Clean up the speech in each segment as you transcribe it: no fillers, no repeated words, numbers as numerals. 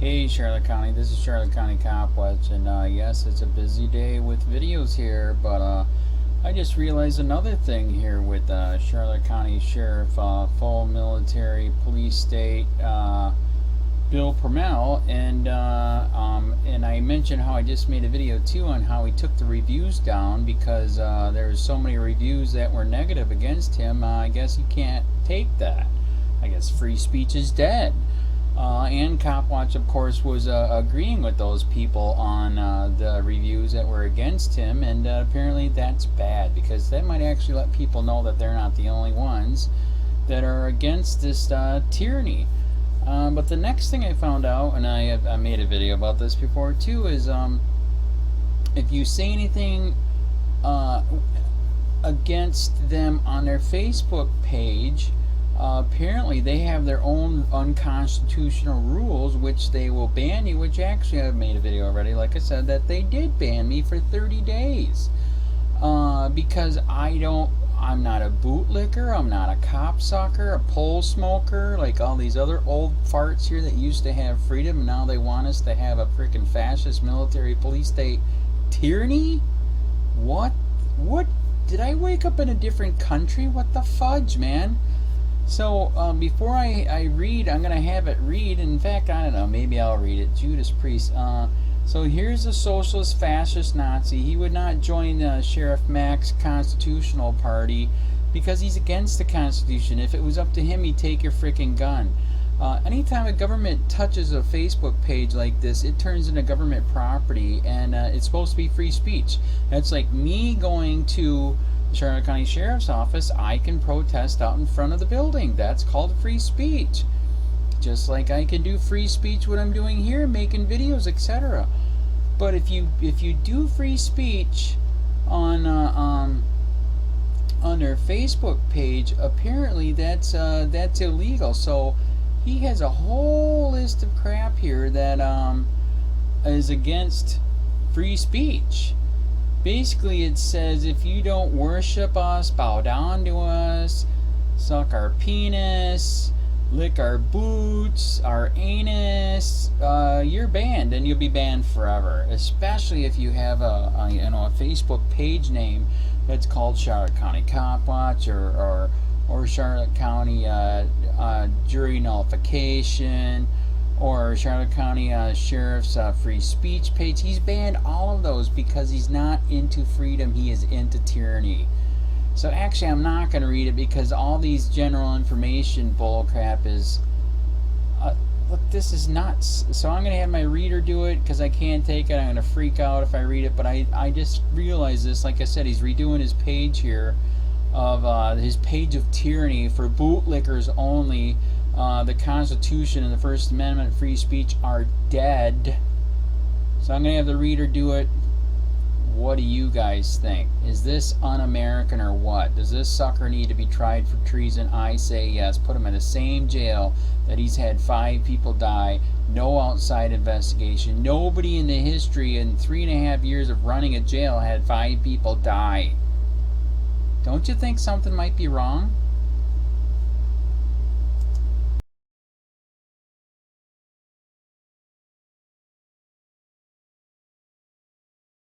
Hey Charlotte County, this is Charlotte County COPWATCH, and yes, it's a busy day with videos here, but I just realized another thing here with Charlotte County Sheriff, full military police state, Bill Prummell, and I mentioned how I just made a video too on how he took the reviews down because there's so many reviews that were negative against him. I guess you can't take that. I guess free speech is dead. And COPWATCH, of course, was agreeing with those people on the reviews that were against him, and apparently that's bad because that might actually let people know that they're not the only ones that are against this tyranny. But the next thing I found out, and I made a video about this before too, is if you say anything against them on their Facebook page, apparently they have their own unconstitutional rules which they will ban you, which actually I've made a video already, like I said, that they did ban me for 30 days because I'm not a bootlicker, I'm not a cop sucker, a pole smoker, like all these other old farts here that used to have freedom, and now they want us to have a freaking fascist military police state tyranny. What did I wake up in a different country? What the fudge, man? So before I read, I'm going to have it read. In fact, I don't know, maybe I'll read it. Judas Priest. So here's a socialist, fascist Nazi. He would not join Sheriff Mack's Constitutional Party because he's against the Constitution. If it was up to him, he'd take your freaking gun. Anytime a government touches a Facebook page like this, it turns into government property, and it's supposed to be free speech. That's like me going to the Charlotte County Sheriff's Office. I can protest out in front of the building. That's called free speech. Just like I can do free speech what I'm doing here, making videos, etc. But if you do free speech on their Facebook page, apparently that's illegal. So he has a whole list of crap here that is against free speech. Basically, it says if you don't worship us, bow down to us, suck our penis, lick our boots, our anus, you're banned, and you'll be banned forever. Especially if you have a Facebook page name that's called Charlotte County COPWATCH or Charlotte County Jury Nullification, or Charlotte County Sheriff's free speech page. He's banned all of those because he's not into freedom, he is into tyranny. So actually I'm not going to read it because all these general information bullcrap is look, this is nuts. So I'm going to have my reader do it because I can't take it. I'm going to freak out if I read it, but I just realized this. Like I said, he's redoing his page here of his page of tyranny for bootlickers only. The Constitution and the First Amendment, free speech are dead. So I'm going to have the reader do it. What do you guys think? Is this un-American or what? Does this sucker need to be tried for treason? I say yes. Put him in the same jail that he's had 5 people die. No outside investigation. Nobody in the history in 3.5 years of running a jail had 5 people die. Don't you think something might be wrong?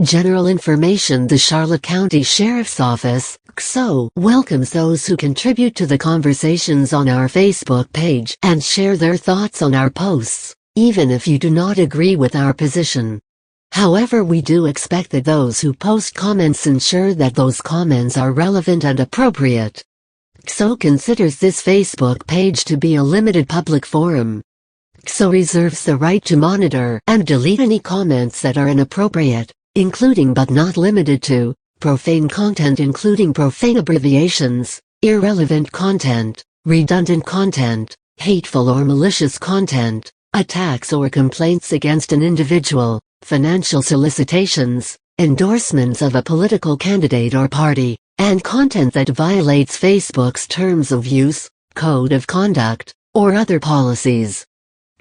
General information. The Charlotte County Sheriff's Office, COPWATCH, welcomes those who contribute to the conversations on our Facebook page and share their thoughts on our posts, even if you do not agree with our position. However, we do expect that those who post comments ensure that those comments are relevant and appropriate. COPWATCH considers this Facebook page to be a limited public forum. COPWATCH reserves the right to monitor and delete any comments that are inappropriate, including but not limited to profane content, including profane abbreviations, irrelevant content, redundant content, hateful or malicious content, attacks or complaints against an individual, financial solicitations, endorsements of a political candidate or party, and content that violates Facebook's terms of use, code of conduct, or other policies.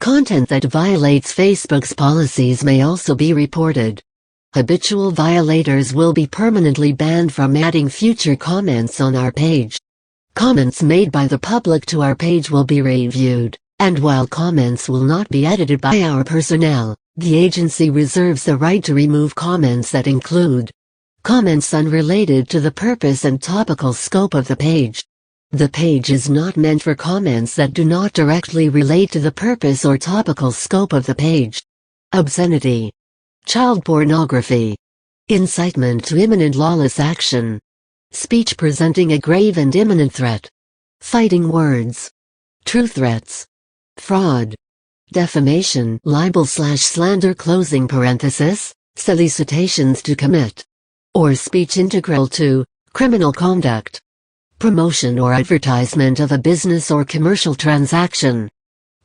Content that violates Facebook's policies may also be reported. Habitual violators will be permanently banned from adding future comments on our page. Comments made by the public to our page will be reviewed, And while comments will not be edited by our personnel, the agency reserves the right to remove comments that include comments unrelated to the purpose and topical scope of the page. The page is not meant for comments that do not directly relate to the purpose or topical scope of the page. Obscenity, child pornography, incitement to imminent lawless action, speech presenting a grave and imminent threat, fighting words, true threats, fraud, defamation, libel/slander closing parenthesis, solicitations to commit, or speech integral to criminal conduct, promotion or advertisement of a business or commercial transaction,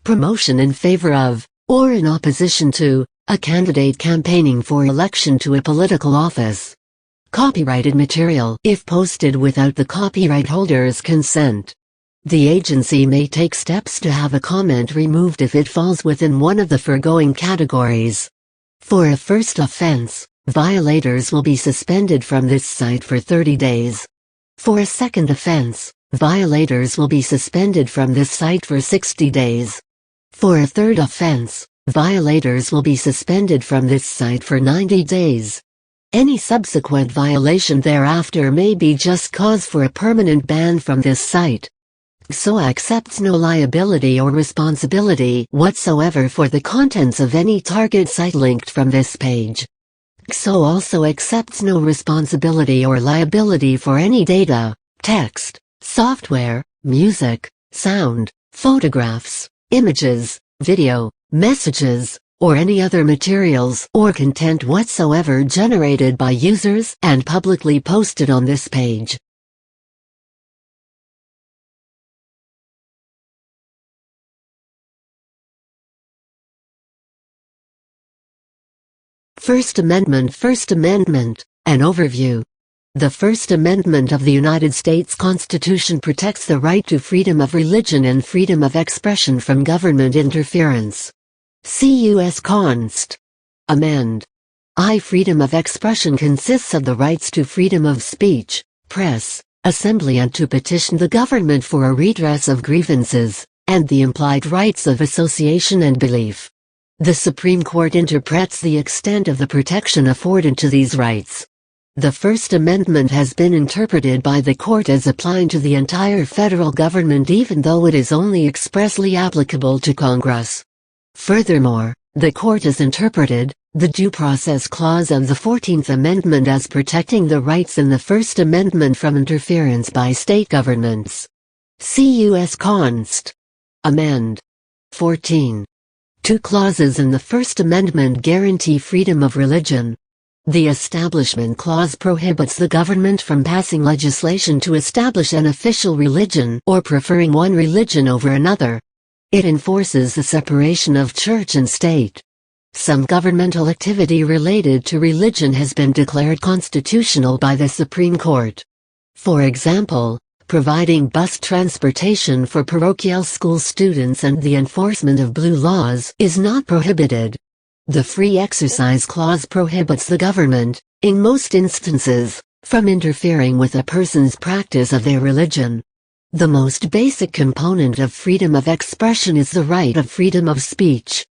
promotion in favor of, or in opposition to, a candidate campaigning for election to a political office. Copyrighted material if posted without the copyright holder's consent. The agency may take steps to have a comment removed if it falls within one of the foregoing categories. For a first offense, violators will be suspended from this site for 30 days. For a second offense, violators will be suspended from this site for 60 days. For a third offense, violators will be suspended from this site for 90 days. Any subsequent violation thereafter may be just cause for a permanent ban from this site. COPWATCH accepts no liability or responsibility whatsoever for the contents of any target site linked from this page. COPWATCH also accepts no responsibility or liability for any data, text, software, music, sound, photographs, images, video, messages, or any other materials or content whatsoever generated by users and publicly posted on this page. First Amendment. An overview. The First Amendment of the United States Constitution protects the right to freedom of religion and freedom of expression from government interference. See U.S. Const. Amend. I. Freedom of expression consists of the rights to freedom of speech, press, assembly and to petition the government for a redress of grievances, and the implied rights of association and belief. The Supreme Court interprets the extent of the protection afforded to these rights. The First Amendment has been interpreted by the court as applying to the entire federal government even though it is only expressly applicable to Congress. Furthermore, the court has interpreted the Due Process Clause of the 14th Amendment as protecting the rights in the First Amendment from interference by state governments. See U.S. Const. Amend. 14. Two clauses in the First Amendment guarantee freedom of religion. The Establishment Clause prohibits the government from passing legislation to establish an official religion or preferring one religion over another. It enforces the separation of church and state. Some governmental activity related to religion has been declared constitutional by the Supreme Court. For example, providing bus transportation for parochial school students and the enforcement of blue laws is not prohibited. The Free Exercise Clause prohibits the government, in most instances, from interfering with a person's practice of their religion. The most basic component of freedom of expression is the right of freedom of speech.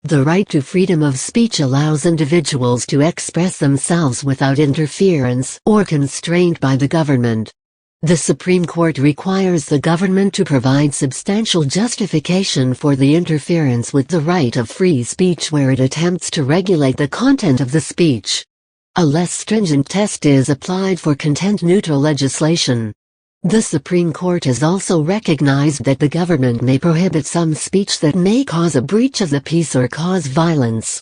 The right to freedom of speech allows individuals to express themselves without interference or constraint by the government. The Supreme Court requires the government to provide substantial justification for the interference with the right of free speech where it attempts to regulate the content of the speech. A less stringent test is applied for content-neutral legislation. The Supreme Court has also recognized that the government may prohibit some speech that may cause a breach of the peace or cause violence.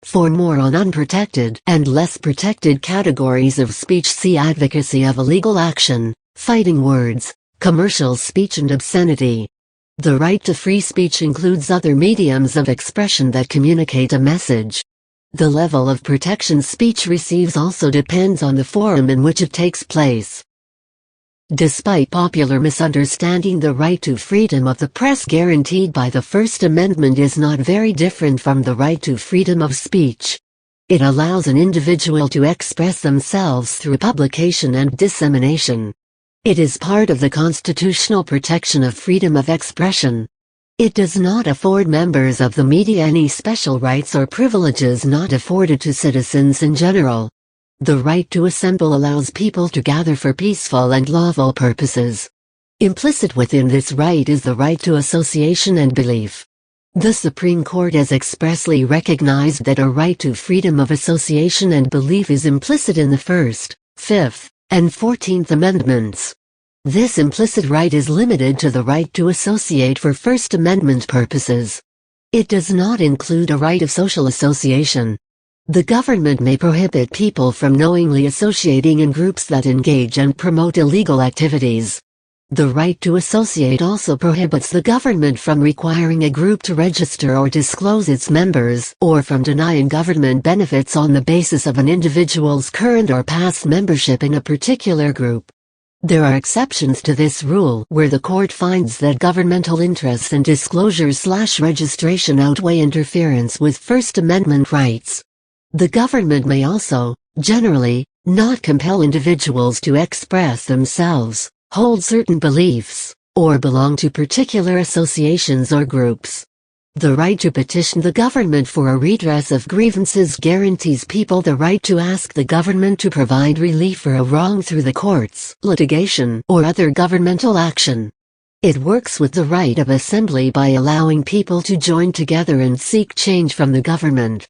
For more on unprotected and less protected categories of speech, see Advocacy of illegal action, fighting words, commercial speech and obscenity. The right to free speech includes other mediums of expression that communicate a message. The level of protection speech receives also depends on the forum in which it takes place. Despite popular misunderstanding, the right to freedom of the press guaranteed by the First Amendment is not very different from the right to freedom of speech. It allows an individual to express themselves through publication and dissemination. It is part of the constitutional protection of freedom of expression. It does not afford members of the media any special rights or privileges not afforded to citizens in general. The right to assemble allows people to gather for peaceful and lawful purposes. Implicit within this right is the right to association and belief. The Supreme Court has expressly recognized that a right to freedom of association and belief is implicit in the First, Fifth, and 14th Amendments. This implicit right is limited to the right to associate for First Amendment purposes. It does not include a right of social association. The government may prohibit people from knowingly associating in groups that engage and promote illegal activities. The right to associate also prohibits the government from requiring a group to register or disclose its members, or from denying government benefits on the basis of an individual's current or past membership in a particular group. There are exceptions to this rule where the court finds that governmental interests and disclosure/registration outweigh interference with First Amendment rights. The government may also, generally, not compel individuals to express themselves, hold certain beliefs, or belong to particular associations or groups. The right to petition the government for a redress of grievances guarantees people the right to ask the government to provide relief for a wrong through the courts, litigation, or other governmental action. It works with the right of assembly by allowing people to join together and seek change from the government.